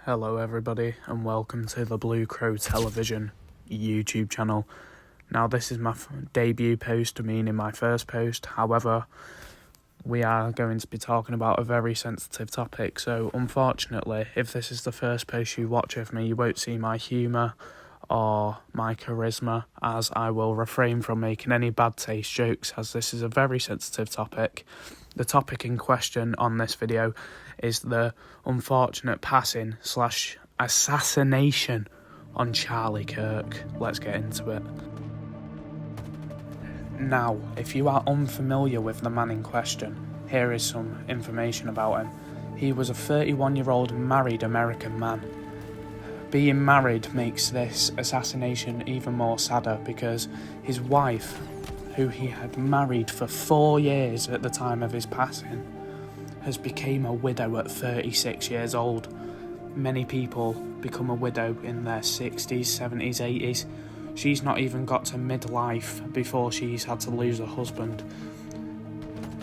Hello everybody and welcome to the Blue Crow Television YouTube channel. Now this is my debut post, meaning my first post. However, we are going to be talking about a very sensitive topic, so unfortunately if this is the first post you watch of me, you won't see my humour or my charisma, as I will refrain from making any bad taste jokes, as this is a very sensitive topic. The topic in question on this video is the unfortunate passing / assassination on Charlie Kirk. Let's get into it. Now, if you are unfamiliar with the man in question, here is some information about him. He was a 31-year-old married American man. Being married makes this assassination even more sadder because his wife, who he had married for 4 years at the time of his passing, has become a widow at 36 years old. Many people become a widow in their 60s, 70s, 80s. She's not even got to midlife before she's had to lose her husband.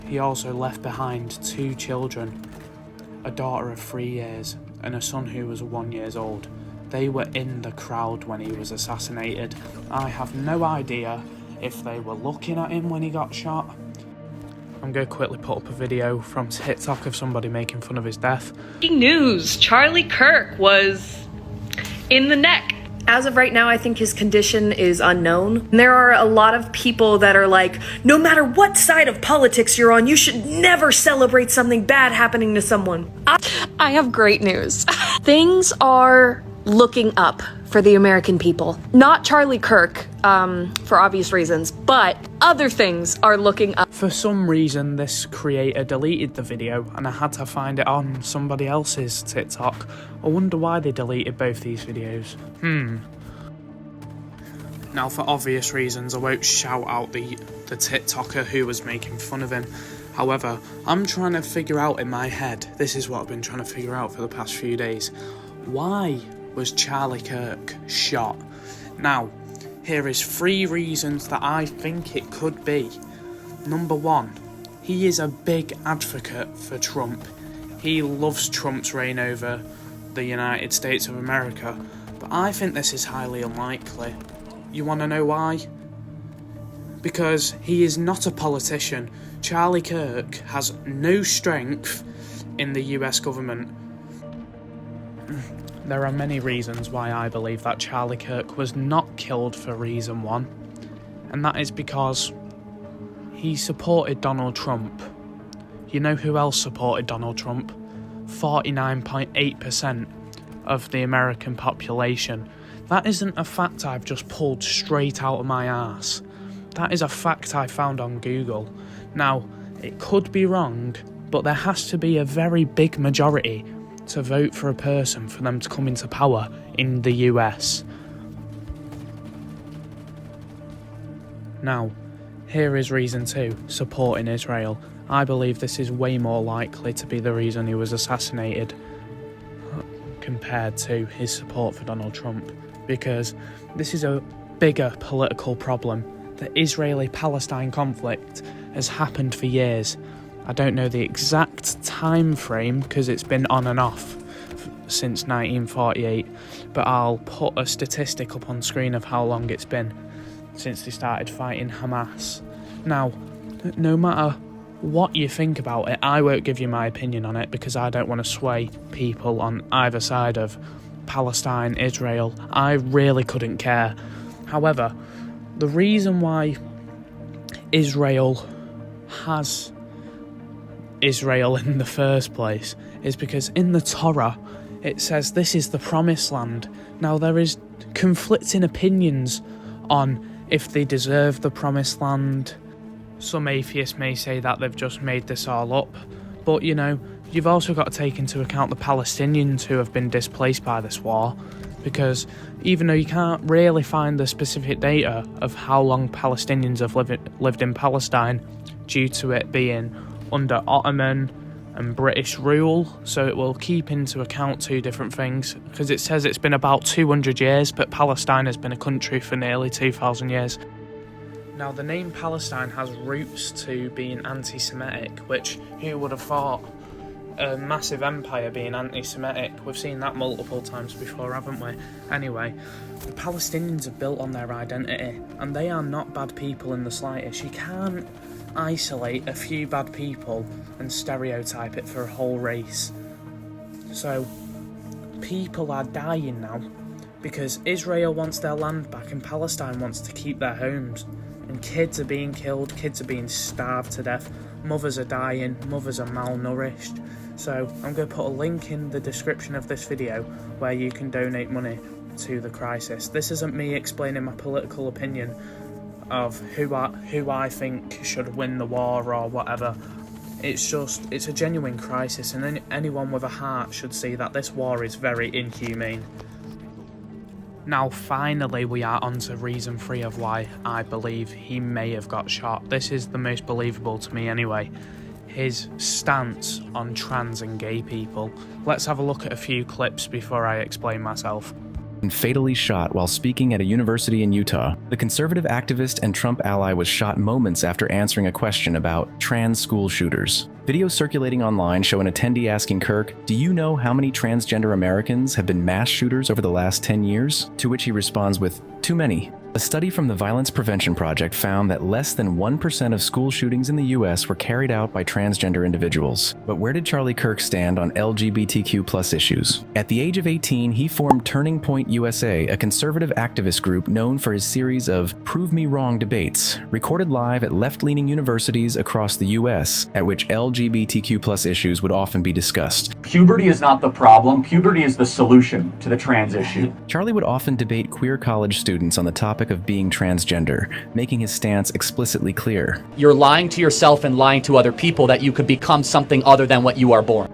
He also left behind 2 children, a daughter of 3 years and a son who was 1 year old. They were in the crowd when he was assassinated. I have no idea if they were looking at him when he got shot. I'm going to quickly put up a video from TikTok of somebody making fun of his death. Breaking news, Charlie Kirk was in the neck. As of right now, I think his condition is unknown. And there are a lot of people that are like, no matter what side of politics you're on, you should never celebrate something bad happening to someone. I have great news. Things are looking up for the American people. Not Charlie Kirk, for obvious reasons, but other things are looking up. For some reason, this creator deleted the video and I had to find it on somebody else's TikTok. I wonder why they deleted both these videos. Now, for obvious reasons, I won't shout out the TikToker who was making fun of him. However, I'm trying to figure out in my head, this is what I've been trying to figure out for the past few days. Why was Charlie Kirk shot? Now, here is 3 reasons that I think it could be. Number 1, he is a big advocate for Trump. He loves Trump's reign over the United States of America, but I think this is highly unlikely. You want to know why? Because he is not a politician. Charlie Kirk has no strength in the US government. There are many reasons why I believe that Charlie Kirk was not killed for reason 1, and that is because he supported Donald Trump. You know who else supported Donald Trump? 49.8% of the American population. That isn't a fact I've just pulled straight out of my arse. That is a fact I found on Google. Now, it could be wrong, but there has to be a very big majority to vote for a person for them to come into power in the US. Now, here is reason 2, supporting Israel. I believe this is way more likely to be the reason he was assassinated compared to his support for Donald Trump, because this is a bigger political problem. The Israeli-Palestine conflict has happened for years. I don't know the exact time frame because it's been on and off since 1948, but I'll put a statistic up on screen of how long it's been since they started fighting Hamas. Now, no matter what you think about it, I won't give you my opinion on it because I don't want to sway people on either side of Palestine, Israel. I really couldn't care. However, the reason why Israel has Israel in the first place is because in the Torah it says this is the promised land. Now, there is conflicting opinions on if they deserve the promised land. Some atheists may say that they've just made this all up, but you know, you've also got to take into account the Palestinians who have been displaced by this war, because even though you can't really find the specific data of how long Palestinians have lived in Palestine due to it being under Ottoman and British rule, so it will keep into account 2 different things, because it says it's been about 200 years, but Palestine has been a country for nearly 2,000 years. Now, the name Palestine has roots to being anti-Semitic, which who would have thought a massive empire being anti-Semitic. We've seen that multiple times before, haven't we? Anyway, the Palestinians are built on their identity, and they are not bad people in the slightest. You can't isolate a few bad people and stereotype it for a whole race. So, people are dying now because Israel wants their land back and Palestine wants to keep their homes. And kids are being killed, kids are being starved to death, mothers are dying, mothers are malnourished. So I'm going to put a link in the description of this video where you can donate money to the crisis. This isn't me explaining my political opinion of who I think should win the war or whatever. It's a genuine crisis, and anyone with a heart should see that this war is very inhumane. Now finally we are on to reason 3 of why I believe he may have got shot. This is the most believable to me anyway. His stance on trans and gay people. Let's have a look at a few clips before I explain myself. And fatally shot while speaking at a university in Utah. The conservative activist and Trump ally was shot moments after answering a question about trans school shooters. Videos circulating online show an attendee asking Kirk, "Do you know how many transgender Americans have been mass shooters over the last 10 years? To which he responds with, "Too many." A study from the Violence Prevention Project found that less than 1% of school shootings in the US were carried out by transgender individuals. But where did Charlie Kirk stand on LGBTQ+ issues? At the age of 18, he formed Turning Point USA, a conservative activist group known for his series of Prove Me Wrong debates, recorded live at left-leaning universities across the US, at which LGBTQ+ issues would often be discussed. Puberty is not the problem. Puberty is the solution to the trans issue. Charlie would often debate queer college students on the topic of being transgender, making his stance explicitly clear. You're lying to yourself and lying to other people that you could become something other than what you are born.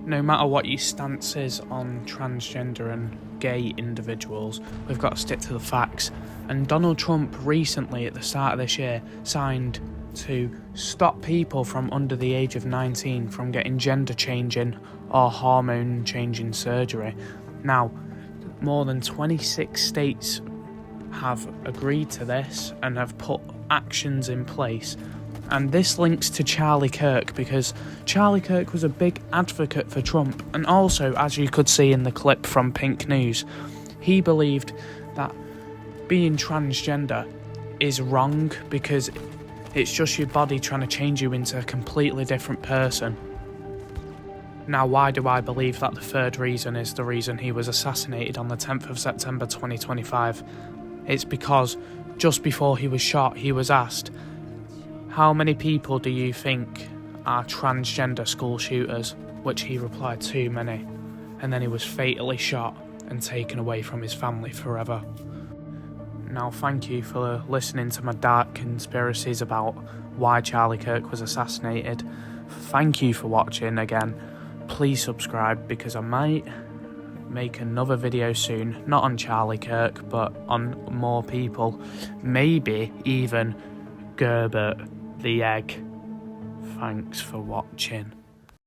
No matter what your stance is on transgender and gay individuals, we've got to stick to the facts. And Donald Trump recently, at the start of this year, signed to stop people from under the age of 19 from getting gender changing or hormone changing surgery. Now, more than 26 states have agreed to this and have put actions in place. And this links to Charlie Kirk because Charlie Kirk was a big advocate for Trump, and also, as you could see in the clip from Pink News, he believed that being transgender is wrong because it's just your body trying to change you into a completely different person. Now, why do I believe that the third reason is the reason he was assassinated on the 10th of September 2025? It's because just before he was shot, he was asked, "How many people do you think are transgender school shooters?" Which he replied, "Too many." And then he was fatally shot and taken away from his family forever. Now, thank you for listening to my dark conspiracies about why Charlie Kirk was assassinated. Thank you for watching again. Please subscribe because I might make another video soon, not on Charlie Kirk, but on more people. Maybe even Gerbert the Egg. Thanks for watching.